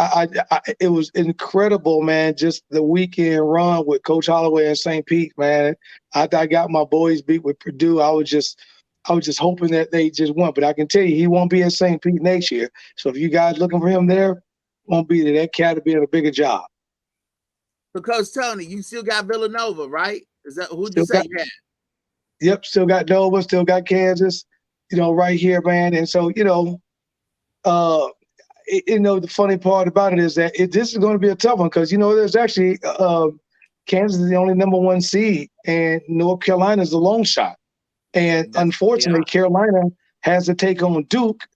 It was incredible, man. Just the weekend run with Coach Holloway and St. Pete, man. I got my boys beat with Purdue. I was just hoping that they just won. But I can tell you, he won't be at St. Pete next year. So if you guys looking for him there, won't be there. That cat will be in a bigger job. Because Tony, you still got Villanova, right? Is that who you say you had? Yep, still got Nova, still got Kansas, you know, right here, man. And so, you know, the funny part about it is that this is going to be a tough one because, you know, there's actually Kansas is the only #1 seed, and North Carolina is a long shot. And unfortunately, Carolina has to take on Duke,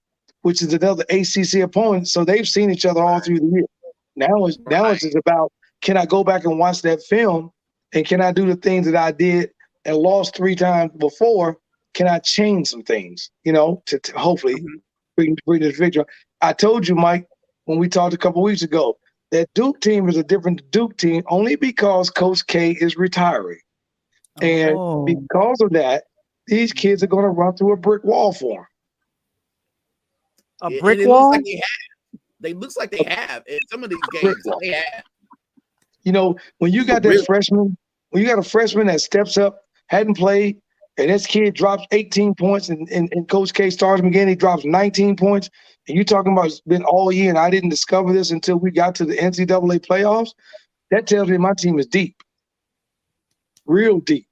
which is another ACC opponent. So they've seen each other all through the year. Now it's just about, can I go back and watch that film, and can I do the things that I did and lost 3 times before? Can I change some things, you know, to hopefully bring this victory? I told you, Mike, when we talked a couple weeks ago. That Duke team is a different Duke team only because Coach K is retiring. And Oh. because of that, these kids are going to run through a brick wall for them. A And brick it wall? looks like they have. They looks like they have in some of these Brick games. wall. They have. You know, when you got that Really? freshman, when you got a freshman that steps up, hadn't played, and this kid drops 18 points, and Coach K starts him again, he drops 19 points, and you're talking about it's been all year, and I didn't discover this until we got to the NCAA playoffs, that tells me my team is deep. Real deep.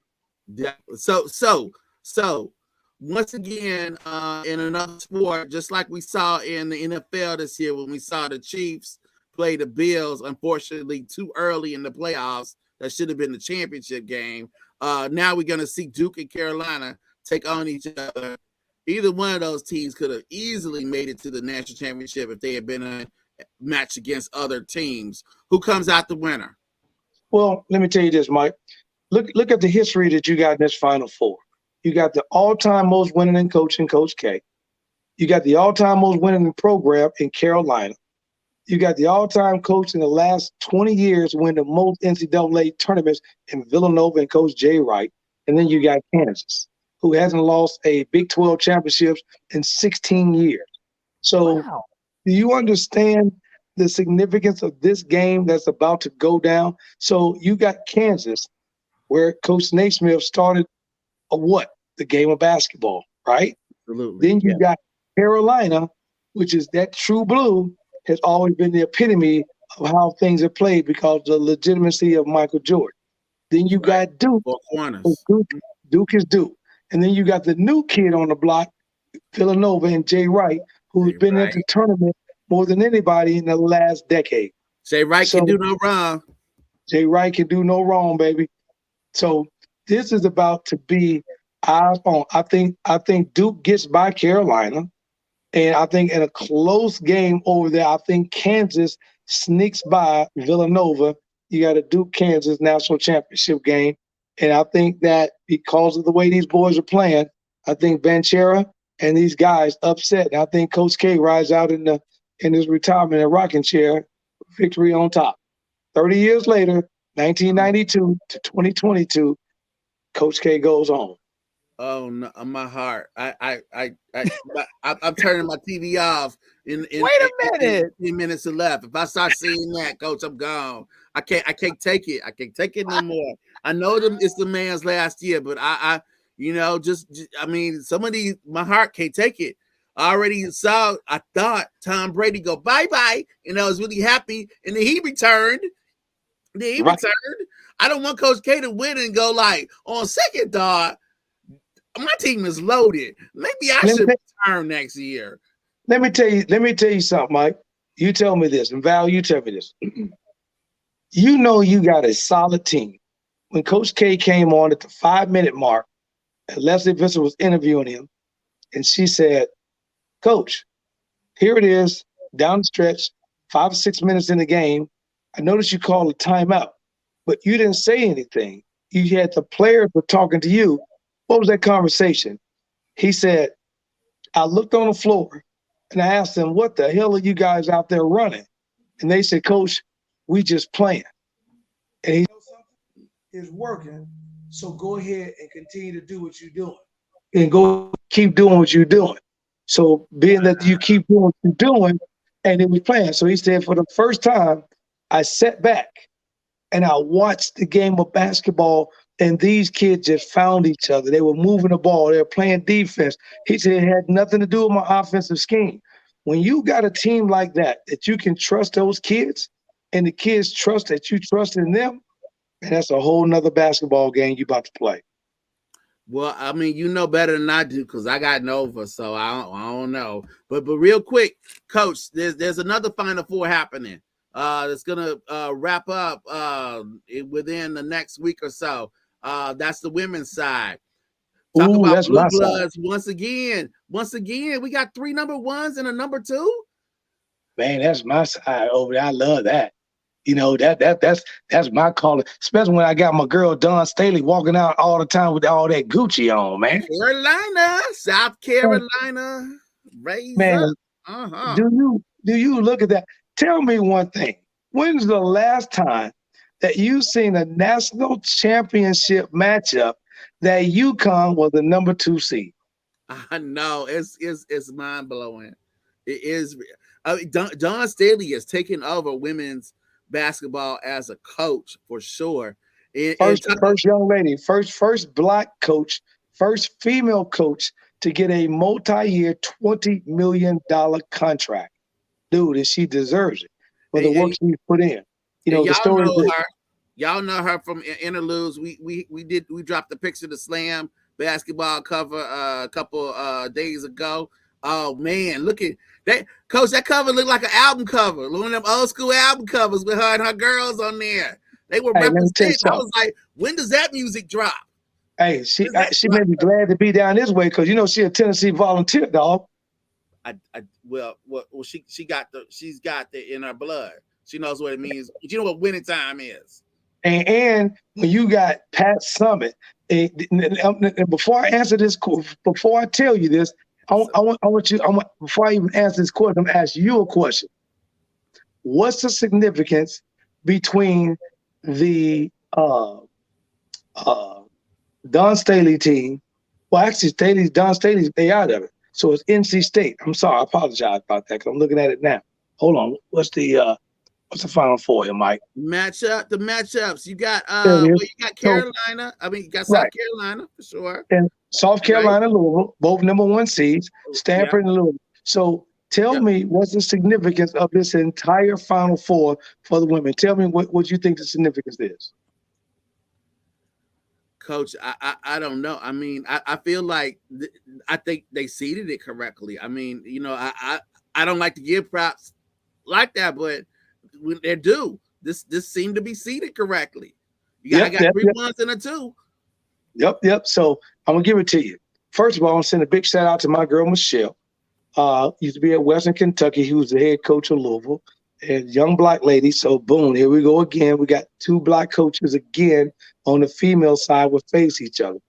Yeah. So once again, in another sport, just like we saw in the NFL this year when we saw the Chiefs play the Bills, unfortunately too early in the playoffs, that should have been the championship game. Now we're going to see Duke and Carolina take on each other. Either one of those teams could have easily made it to the national championship if they had been a match against other teams. Who comes out the winner? Well, let me tell you this, Mike. Look at the history that you got in this Final Four. You got the all-time most winning in coaching, Coach K. You got the all-time most winning in program in Carolina. You got the all-time coach in the last 20 years win the most NCAA tournaments in Villanova and Coach Jay Wright. And then you got Kansas, who hasn't lost a Big 12 championships in 16 years. So Wow. do you understand the significance of this game that's about to go down? So you got Kansas, where Coach Naismith started the game of basketball, right? Absolutely. Then you got Carolina, which is that true blue, has always been the epitome of how things are played because of the legitimacy of Michael Jordan. Then you got Duke. Four corners. Duke is Duke. And then you got the new kid on the block, Villanova and Jay Wright, who's been at the tournament more than anybody in the last decade. Jay Wright can do no wrong. Jay Wright can do no wrong, baby. So this is about to be eyes on. I think Duke gets by Carolina, and I think in a close game over there, I think Kansas sneaks by Villanova. You got a Duke-Kansas national championship game, and I think that because of the way these boys are playing, I think Banchera and these guys upset. And I think Coach K rides out in his retirement in a rocking chair, victory on top. 30 years later, 1992 to 2022, Coach K goes on. Oh no, my heart! I'm turning my TV off. In Wait a minute. 10 minutes left. If I start seeing that, Coach, I'm gone. I can't take it. I can't take it no more. I know it's the man's last year, but I mean, some of these, my heart can't take it. I already saw. I thought Tom Brady go bye-bye, and I was really happy, and then he returned. I don't want Coach K to win and go like on second thought. My team is loaded. Maybe I should return next year. Let me tell you something, Mike. You tell me this, and Val, you tell me this. You know you got a solid team. When Coach K came on at the 5-minute mark, and Leslie Vincent was interviewing him, and she said, Coach, here it is, down the stretch, 5 or 6 minutes in the game. I noticed you called a timeout, but you didn't say anything. You had the players were talking to you. What was that conversation? He said, I looked on the floor and I asked them, what the hell are you guys out there running? And they said, Coach, we just playing. And he said, something is working, so go ahead and continue to do what you're doing. And go keep doing what you're doing. So being that you keep doing what you're doing, and it was playing. So he said, for the first time, I sat back and I watched the game of basketball, and these kids just found each other. They were moving the ball. They were playing defense. He said it had nothing to do with my offensive scheme. When you got a team like that you can trust those kids, and the kids trust that you trust in them, and that's a whole nother basketball game you about to play. Well, I mean, you know better than I do because I got Nova, so I don't know. But real quick, Coach, there's another Final Four happening. That's gonna wrap up within the next week or so. That's the women's side. Talk about that's Blue my Bloods side. once again. We got 3 number 1s and a number 2. Man, that's my side over there. I love that. You know, that's my calling, especially when I got my girl Dawn Staley walking out all the time with all that Gucci on, man. Carolina, South Carolina, raise man, up. do do you look at that? Tell me one thing. When's the last time that you seen a national championship matchup that UConn was the number 2 seed? I know it's mind blowing. It is. Don Staley is taking over women's basketball as a coach for sure. First young lady, first black coach, first female coach to get a multi-year $20 million contract. Dude, and she deserves it for the work she put in. You know, the story. Y'all know her from Interludes. We dropped the picture of the Slam basketball cover a couple days ago. Oh man, look at that, Coach. That cover looked like an album cover, one of them old school album covers with her and her girls on there. They were representing. I was like, when does that music drop? Hey, she made me glad to be down this way because you know she a Tennessee Volunteer, dog. She's got the in her blood. She knows what it means. You know what winning time is. And when you got Pat Summitt, and before I answer this, before I tell you this, before I even answer this question, I'm gonna ask you a question. What's the significance between the Don Staley team? Well, actually, Don Staley's way out of it. So it's NC State. I'm sorry, I apologize about that because I'm looking at it now. Hold on. What's the Final Four here, Mike? The matchups. You got you got Carolina. You got South Carolina for sure. And South Carolina, Louisville, both number 1 seeds, Stanford and Louisville. So tell me what's the significance of this entire Final Four for the women. Tell me what you think the significance is. Coach, I don't know. I feel like I think they seeded it correctly. I don't like to give props like that, but when they're due, this seemed to be seeded correctly. I got 3 1s and a 2. Yep. So I'm gonna give it to you. First of all, I'm gonna send a big shout out to my girl Michelle. Used to be at Western Kentucky. He was the head coach of Louisville. And young black lady. So boom, here we go again. We got 2 black coaches again on the female side will face each other.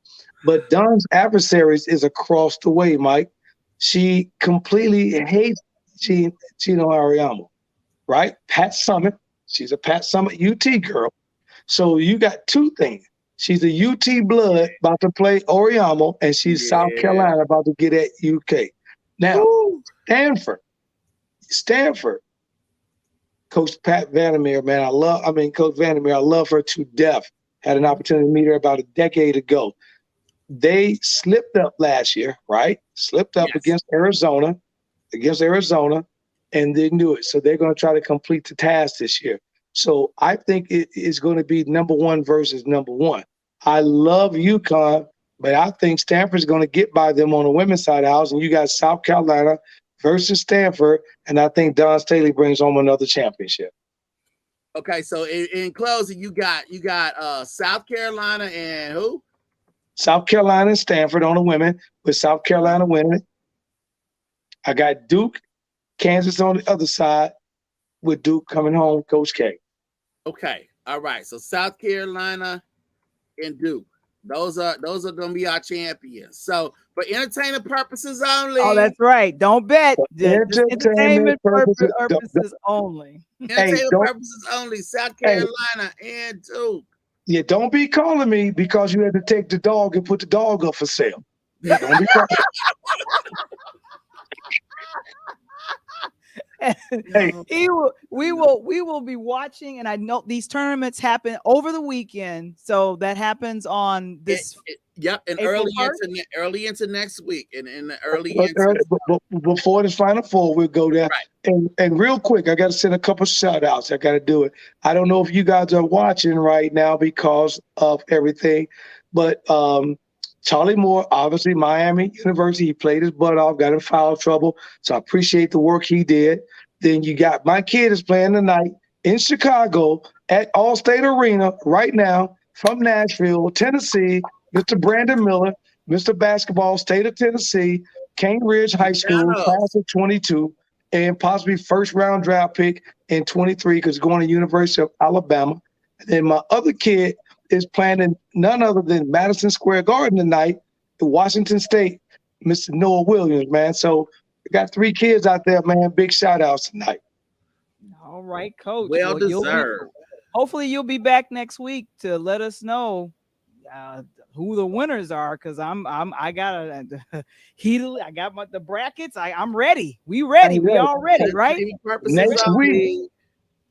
But Don's adversaries is across the way, Mike. She completely hates Chino Ariamo, right? Pat Summitt. She's a Pat Summitt UT girl. So you got 2 things. She's a UT blood about to play Oriamo, and she's South Carolina about to get at UK. Now, Stanford. Coach Pat Vandermeer, man, Coach Vandermeer, I love her to death. Had an opportunity to meet her about a decade ago. They slipped up last year, right? Slipped up against Arizona, and didn't do it. So they're going to try to complete the task this year. So I think it is going to be number 1 versus number 1. I love UConn, but I think Stanford's going to get by them on the women's side of the house, and you got South Carolina versus Stanford, and I think Don Staley brings home another championship. Okay, so in closing, you got South Carolina and who? South Carolina and Stanford on the women, with South Carolina winning. I got Duke, Kansas on the other side, with Duke coming home, Coach K. Okay, all right. So South Carolina and Duke. Those are going to be our champions. So for entertainment purposes only. Oh, that's right. Don't bet. Entertainment purposes only. Entertainment purposes only. South Carolina and Duke. Yeah, don't be calling me because you had to take the dog and put the dog up for sale. Don't be calling. We will be watching, and I know these tournaments happen over the weekend, so that happens on this. And early into next week, and before the Final Four, we'll go there. Right. And real quick, I got to send a couple shout outs. I got to do it. I don't know if you guys are watching right now because of everything, but Charlie Moore, obviously Miami University, he played his butt off, got in foul trouble. So I appreciate the work he did. Then you got my kid is playing tonight in Chicago at Allstate Arena right now from Nashville, Tennessee. Mr. Brandon Miller, Mr. Basketball, State of Tennessee, Cane Ridge High School, class of 22, and possibly first round draft pick in 23 because he's going to University of Alabama. And then my other kid is playing in none other than Madison Square Garden tonight at Washington State, Mr. Noah Williams, man. So Got 3 kids out there, man. Big shout outs tonight. All right, Coach. Well you'll be, deserved. hopefully you'll be back next week to let us know who the winners are, because I got I got the brackets. I'm ready. We ready. We all ready, right? Next week,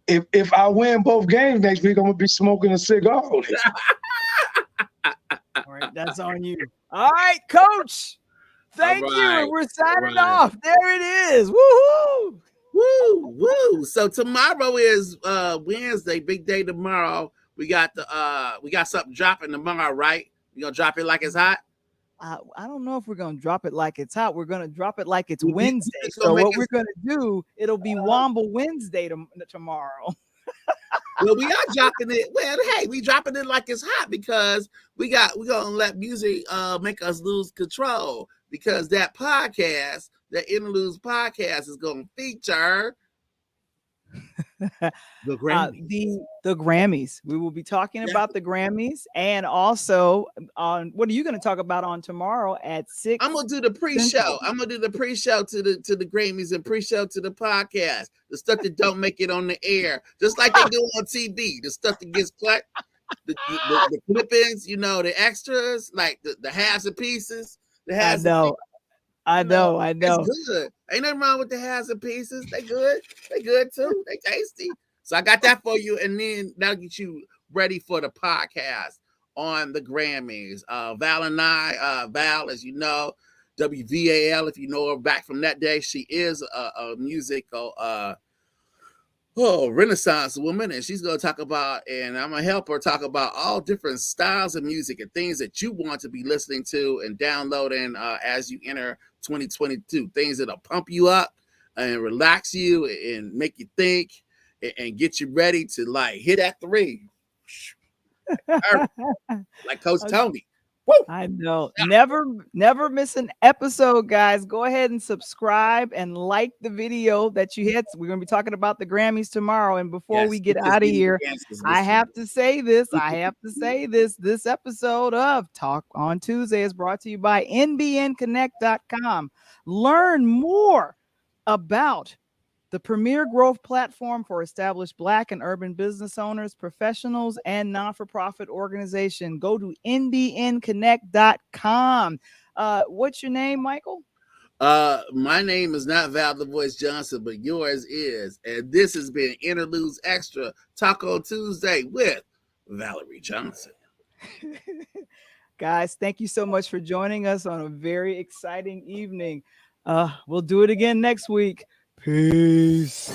if I win both games next week, I'm gonna be smoking a cigar. All right, that's on you. All right, Coach. Thank you. And we're signing off. There it is. Woohoo! Woo, woo. So tomorrow is Wednesday, big day tomorrow. We got something dropping tomorrow, right? You gonna drop it like it's hot? I don't know if we're gonna drop it like it's hot. We're gonna drop it like it's Wednesday. So what we're gonna do, it'll be Wamble Wednesday tomorrow. Well, we are dropping it. Well, hey, we dropping it like it's hot because we're gonna let music make us lose control, because that podcast, the Interludes podcast, is gonna feature the Grammys. The Grammys. We will be talking about the Grammys, and also on what are you going to talk about on tomorrow at 6? I'm gonna do the pre-show. I'm gonna do the pre-show to the Grammys and pre-show to the podcast. The stuff that don't make it on the air, just like they do on TV. The stuff that gets cut, the clip-ins, the extras, like the halves and pieces. I know. It's good. Ain't nothing wrong with the halves and pieces. They good. They good too. They tasty. So I got that for you, and then that'll get you ready for the podcast on the Grammys. Val and I, Val, as you know, WVAL, if you know her back from that day, she is a musical Renaissance woman, and she's going to talk about, and I'm going to help her talk about all different styles of music and things that you want to be listening to and downloading as you enter 2022. Things that'll pump you up and relax you and make you think and get you ready to like hit that 3. Like Coach Tony. Woo! I know. Never miss an episode, guys. Go ahead and subscribe and like the video that you hit. We're going to be talking about the Grammys tomorrow. And before we get out of here, I have to say this. This episode of Talk on Tuesday is brought to you by nbnconnect.com. Learn more about the premier growth platform for established Black and urban business owners, professionals, and non-for-profit organization. Go to nbnconnect.com. What's your name, Michael? My name is not Val the Voice Johnson, but yours is. And this has been Interludes Extra, Talk on Tuesday with Valarie Johnson. Guys, thank you so much for joining us on a very exciting evening. We'll do it again next week. Peace.